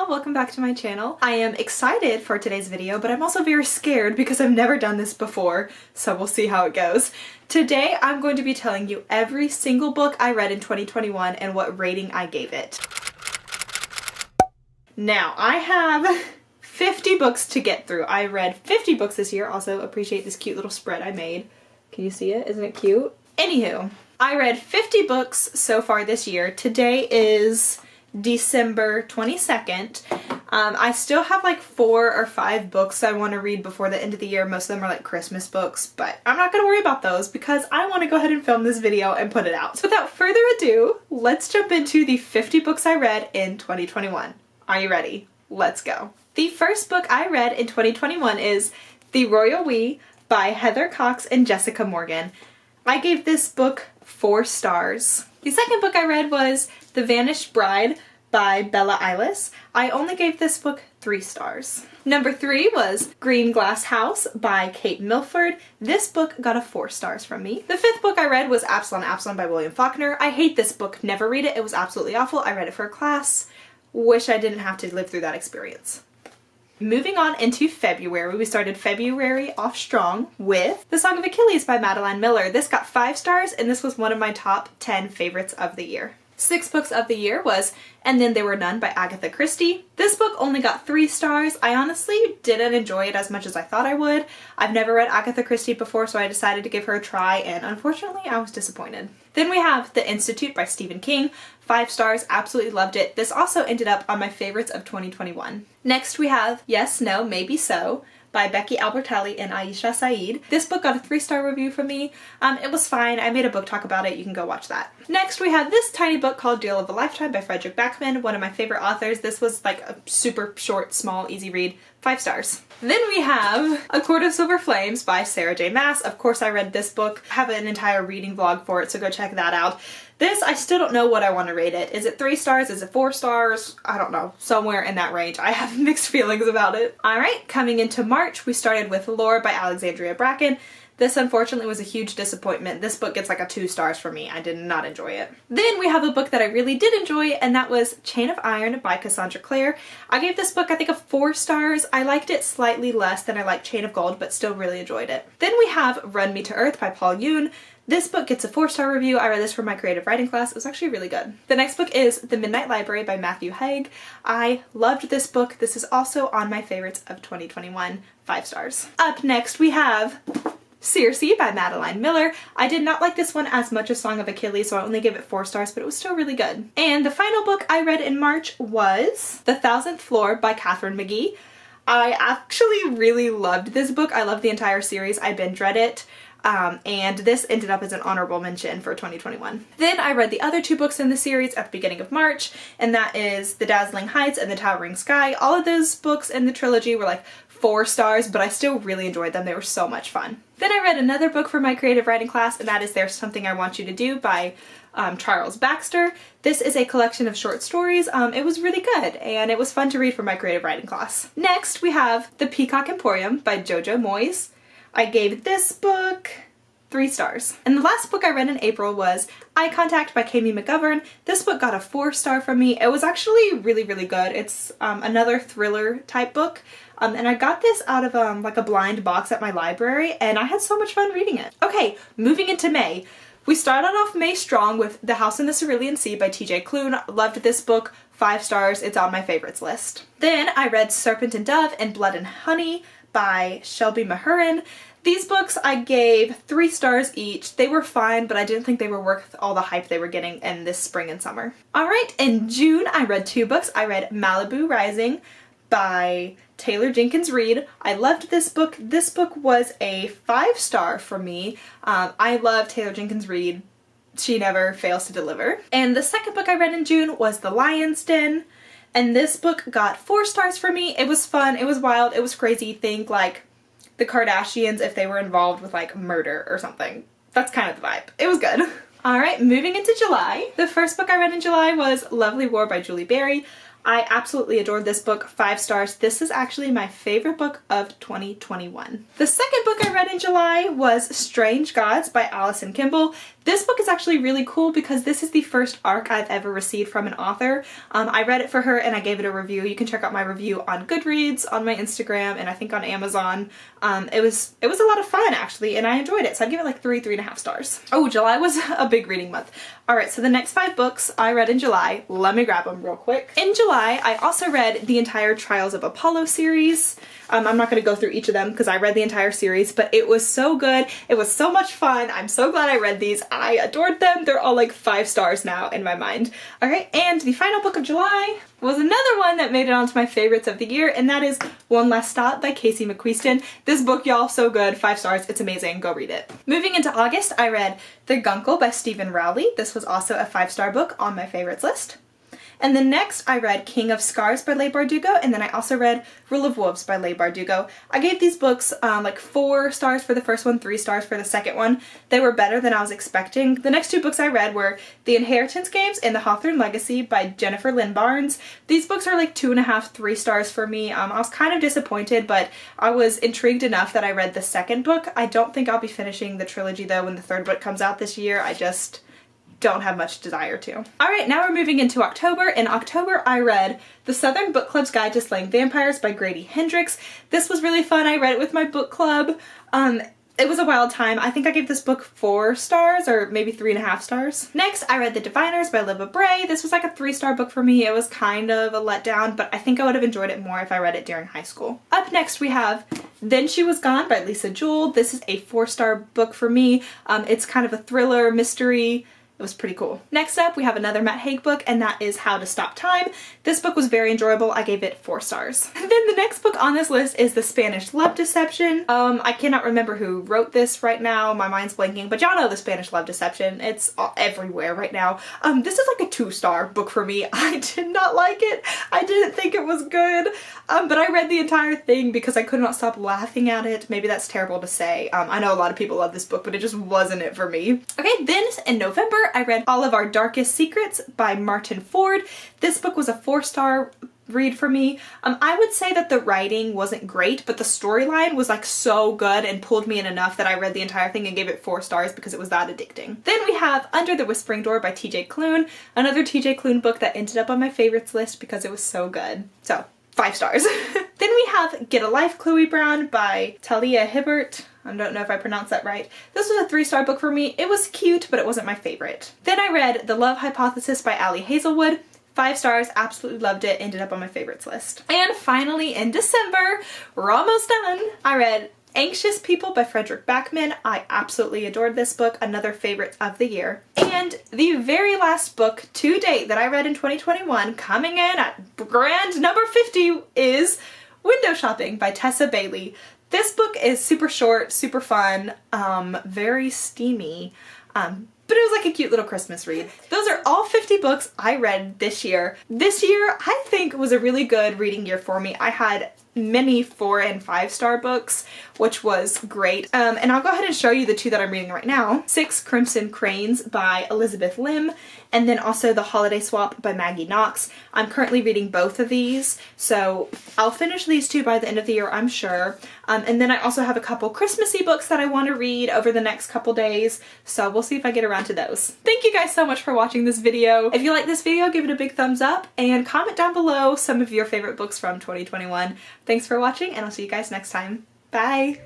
y'all, welcome back to my channel. I am excited for today's video, but I'm also very scared because I've never done this before, so we'll see how it goes. Today I'm going to be telling you every single book I read in 2021 and what rating I gave it. Now, I have 50 books to get through. I read 50 books this year. Also appreciate this cute little spread I made. Can you see it? Isn't it cute? Anywho, I read 50 books so far this year. Today is December 22nd. I still have like 4 or 5 books I want to read before the end of the year. Most of them are like Christmas books, but I'm not going to worry about those because I want to go ahead and film this video and put it out. So without further ado, let's jump into the 50 books I read in 2021. Are you ready? Let's go. The first book I read in 2021 is The Royal We by Heather Cox and Jessica Morgan. I gave this book 4 stars. The second book I read was The Vanished Bride by Bella Eilis. I only gave this book 3 stars. Number 3 was Green Glass House by Kate Milford. This book got a 4 stars from me. The 5th book I read was Absalom by William Faulkner. I hate this book, never read it. It was absolutely awful. I read it for a class. Wish I didn't have to live through that experience. Moving on into February, we started February off strong with The Song of Achilles by Madeline Miller. This got 5 stars and this was one of my top 10 favorites of the year. 6 books of the year was And Then There Were None by Agatha Christie. This book only got 3 stars. I honestly didn't enjoy it as much as I thought I would. I've never read Agatha Christie before, so I decided to give her a try, and unfortunately I was disappointed. Then we have The Institute by Stephen King. 5 stars, absolutely loved it. This also ended up on my favorites of 2021. Next we have Yes, No, Maybe So by Becky Albertalli and Aisha Saeed. This book got a 3-star review from me. It was fine. I made a book talk about it. You can go watch that. Next we have this tiny book called Deal of a Lifetime by Frederick Backman, one of my favorite authors. This was like a super short, small, easy read. 5 stars. Then we have A Court of Silver Flames by Sarah J. Maas. Of course I read this book. I have an entire reading vlog for it, so go check that out. This, I still don't know what I want to rate it. Is it 3 stars? Is it 4 stars? I don't know. Somewhere in that range. I have mixed feelings about it. Alright, coming into March, we started with Lore by Alexandria Bracken. This unfortunately was a huge disappointment. This book gets like a 2 stars for me. I did not enjoy it. Then we have a book that I really did enjoy, and that was Chain of Iron by Cassandra Clare. I gave this book I think a 4 stars. I liked it slightly less than I liked Chain of Gold, but still really enjoyed it. Then we have Run Me to Earth by Paul Yoon. This book gets a 4-star review. I read this for my creative writing class. It was actually really good. The next book is The Midnight Library by Matthew Haig. I loved this book. This is also on my favorites of 2021. 5 stars. Up next we have Circe by Madeline Miller. I did not like this one as much as Song of Achilles, so I only gave it 4 stars, but it was still really good. And the final book I read in March was The Thousandth Floor by Katherine McGee. I actually really loved this book. I loved the entire series. I binge read it. And this ended up as an honorable mention for 2021. Then I read the other 2 books in the series at the beginning of March, and that is The Dazzling Heights and The Towering Sky. All of those books in the trilogy were like 4 stars, but I still really enjoyed them. They were so much fun. Then I read another book for my creative writing class, and that is There's Something I Want You to Do by Charles Baxter. This is a collection of short stories. It was really good, and it was fun to read for my creative writing class. Next, we have The Peacock Emporium by Jojo Moyes. I gave this book 3 stars. And the last book I read in April was Eye Contact by Kami McGovern. This book got a 4-star from me. It was actually really, really good. It's another thriller type book. And I got this out of like a blind box at my library, and I had so much fun reading it. Okay, moving into May. We started off May strong with The House in the Cerulean Sea by TJ Klune. Loved this book. 5 stars. It's on my favorites list. Then I read Serpent and Dove and Blood and Honey by Shelby Mahurin. These books I gave 3 stars each. They were fine, but I didn't think they were worth all the hype they were getting in this spring and summer. Alright, in June I read 2 books. I read Malibu Rising by Taylor Jenkins Reid. I loved this book. This book was a 5-star for me. I love Taylor Jenkins Reid. She never fails to deliver. And the second book I read in June was The Lion's Den. And this book got 4 stars for me. It was fun, it was wild, it was crazy. Think like the Kardashians if they were involved with like murder or something. That's kind of the vibe. It was good. Alright, moving into July. The first book I read in July was Lovely War by Julie Berry. I absolutely adored this book, 5 stars. This is actually my favorite book of 2021. The second book I read in July was Strange Gods by Allison Kimball. This book is actually really cool because this is the first ARC I've ever received from an author. I read it for her and I gave it a review. You can check out my review on Goodreads, on my Instagram, and I think on Amazon. It was a lot of fun actually, and I enjoyed it, so I'd give it like 3.5 stars. Oh, July was a big reading month. Alright, so the next 5 books I read in July. Let me grab them real quick. In July, I also read the entire Trials of Apollo series. I'm not going to go through each of them because I read the entire series, but it was so good. It was so much fun. I'm so glad I read these. I adored them. They're all like 5 stars now in my mind. Alright, and the final book of July was another one that made it onto my favorites of the year, and that is One Last Stop by Casey McQuiston. This book, y'all, so good. 5 stars. It's amazing. Go read it. Moving into August, I read The Guncle by Stephen Rowley. This was also a 5-star book on my favorites list. And then next I read King of Scars by Leigh Bardugo, and then I also read Rule of Wolves by Leigh Bardugo. I gave these books like 4 stars for the first one, 3 stars for the second one. They were better than I was expecting. The next 2 books I read were The Inheritance Games and The Hawthorne Legacy by Jennifer Lynn Barnes. These books are like 2.5, 3 stars for me. I was kind of disappointed, but I was intrigued enough that I read the second book. I don't think I'll be finishing the trilogy though when the 3rd book comes out this year. I just don't have much desire to. Alright, now we're moving into October. In October, I read The Southern Book Club's Guide to Slaying Vampires by Grady Hendrix. This was really fun. I read it with my book club. It was a wild time. I think I gave this book 4 stars or maybe 3.5 stars. Next, I read The Diviners by Libba Bray. This was like a 3-star book for me. It was kind of a letdown, but I think I would have enjoyed it more if I read it during high school. Up next, we have Then She Was Gone by Lisa Jewell. This is a 4-star book for me. It's kind of a thriller, mystery. It was pretty cool. Next up, we have another Matt Haig book, and that is How to Stop Time. This book was very enjoyable. I gave it 4 stars. And then the next book on this list is The Spanish Love Deception. I cannot remember who wrote this right now. My mind's blanking, but y'all know The Spanish Love Deception. It's everywhere right now. This is like a 2-star book for me. I did not like it. I didn't think it was good, but I read the entire thing because I could not stop laughing at it. Maybe that's terrible to say. I know a lot of people love this book, but it just wasn't it for me. Okay, then in November, I read All of Our Darkest Secrets by Martin Ford. This book was a 4-star read for me. I would say that the writing wasn't great, but the storyline was like so good and pulled me in enough that I read the entire thing and gave it 4 stars because it was that addicting. Then we have Under the Whispering Door by TJ Klune, another TJ Klune book that ended up on my favorites list because it was so good. So 5 stars. Then we have Get a Life, Chloe Brown by Talia Hibbert. I don't know if I pronounced that right. This was a 3-star book for me. It was cute, but it wasn't my favorite. Then I read The Love Hypothesis by Ali Hazelwood. 5 stars, absolutely loved it, ended up on my favorites list. And finally, in December, we're almost done, I read Anxious People by Frederick Backman. I absolutely adored this book, another favorite of the year. And the very last book to date that I read in 2021, coming in at grand number 50, is Window Shopping by Tessa Bailey. This book is super short, super fun, very steamy, but it was like a cute little Christmas read. Those are all 50 books I read this year. This year, I think, was a really good reading year for me. I had many 4- and 5-star books, which was great. And I'll go ahead and show you the 2 that I'm reading right now. 6 Crimson Cranes by Elizabeth Lim, and then also The Holiday Swap by Maggie Knox. I'm currently reading both of these, so I'll finish these 2 by the end of the year, I'm sure. And then I also have a couple Christmassy books that I want to read over the next couple days, so we'll see if I get around to those. Thank you guys so much for watching this video. If you like this video, give it a big thumbs up, and comment down below some of your favorite books from 2021. Thanks for watching, and I'll see you guys next time. Bye!